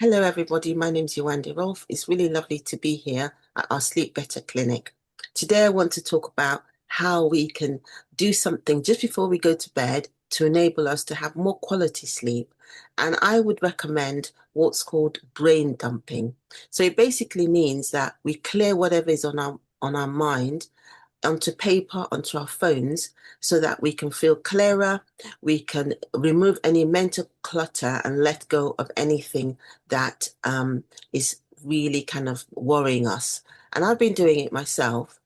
Hello, everybody. My name's Yewande Rolph. It's really lovely to be here at our Sleep Better clinic. Today, I want to talk about how we can do something just before we go to bed to enable us to have more quality sleep. And I would recommend what's called brain dumping. So it basically means that we clear whatever is on our mind onto paper, onto our phones, so that we can feel clearer, we can remove any mental clutter and let go of anything that is really kind of worrying us. And I've been doing it myself,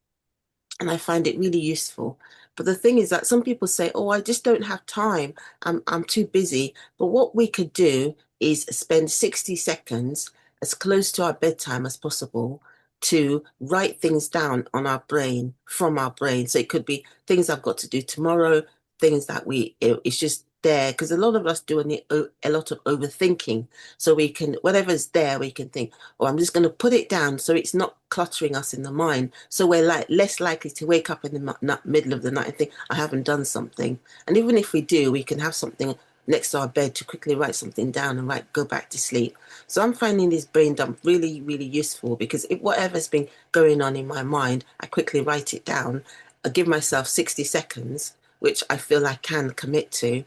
and I find it really useful. But the thing is that some people say, "Oh, I just don't have time. I'm too busy." But what we could do is spend 60 seconds as close to our bedtime as possible to write things down on our brain, from our brain. So it could be things I've got to do tomorrow, things that it's just there, because a lot of us do a lot of overthinking. So we can, whatever's there, we can think, "Oh, I'm just going to put it down so it's not cluttering us in the mind." So we're like less likely to wake up in the middle of the night and think, "I haven't done something." And even if we do, we can have something next to our bed to quickly write something down and go back to sleep. So I'm finding this brain dump really, really useful, because if whatever's been going on in my mind, I quickly write it down. I give myself 60 seconds, which I feel I can commit to.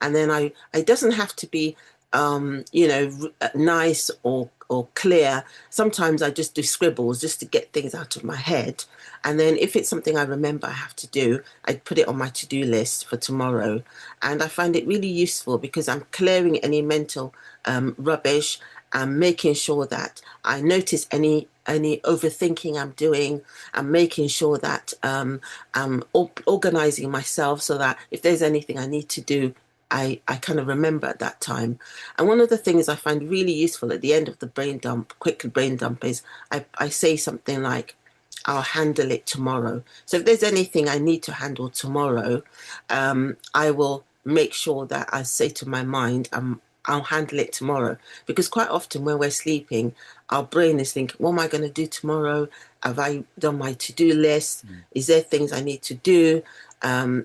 And then it doesn't have to be, nice or clear. Sometimes I just do scribbles just to get things out of my head. And then if it's something I remember I have to do, I put it on my to-do list for tomorrow. And I find it really useful because I'm clearing any mental rubbish and making sure that I notice any overthinking I'm doing. I'm making sure that I'm organizing myself so that if there's anything I need to do, I kind of remember at that time. And one of the things I find really useful at the end of the brain dump, quick brain dump, is I say something like, "I'll handle it tomorrow." So if there's anything I need to handle tomorrow, I will make sure that I say to my mind, I'll handle it tomorrow. Because quite often when we're sleeping, our brain is thinking, "What am I going to do tomorrow? Have I done my to-do list? Is there things I need to do?"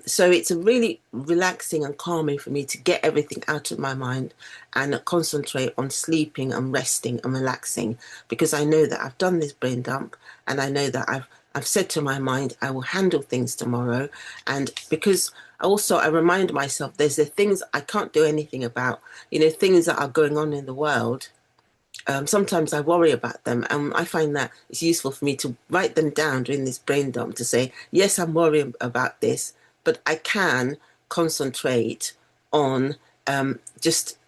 So it's a really relaxing and calming for me to get everything out of my mind and concentrate on sleeping and resting and relaxing, because I know that I've done this brain dump, and I know that I've said to my mind I will handle things tomorrow. And because I remind myself there's the things I can't do anything about, things that are going on in the world. Sometimes I worry about them, and I find that it's useful for me to write them down during this brain dump to say, yes, I'm worrying about this, but I can concentrate on just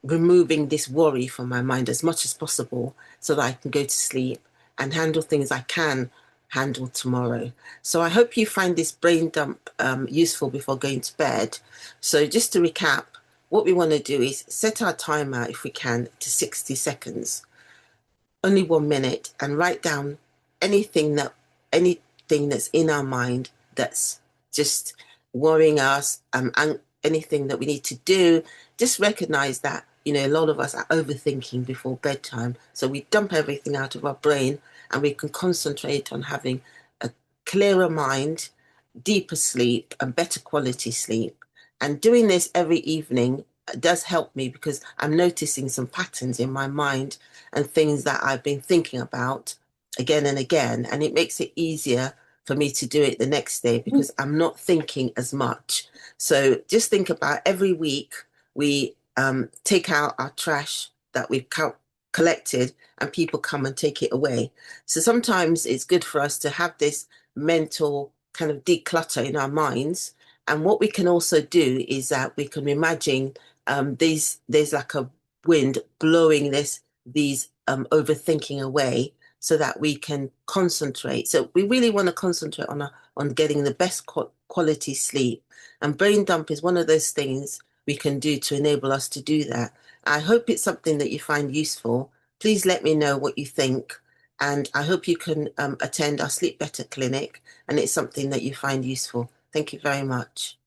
removing this worry from my mind as much as possible so that I can go to sleep and handle things I can handle tomorrow. So I hope you find this brain dump useful before going to bed. So just to recap, what we want to do is set our timer, if we can, to 60 seconds, only 1 minute, and write down anything that anything that's in our mind that's just worrying us, and anything that we need to do. Just recognize that, a lot of us are overthinking before bedtime. So we dump everything out of our brain, and we can concentrate on having a clearer mind, deeper sleep, and better quality sleep. And doing this every evening does help me, because I'm noticing some patterns in my mind and things that I've been thinking about again and again. And it makes it easier for me to do it the next day because I'm not thinking as much. So just think about every week we take out our trash that we've collected, and people come and take it away. So sometimes it's good for us to have this mental kind of declutter in our minds. And what we can also do is that we can imagine there's like a wind blowing these overthinking away, so that we can concentrate. So we really want to concentrate on getting the best quality sleep. And brain dump is one of those things we can do to enable us to do that. I hope it's something that you find useful. Please let me know what you think. And I hope you can attend our Sleep Better clinic, and it's something that you find useful. Thank you very much.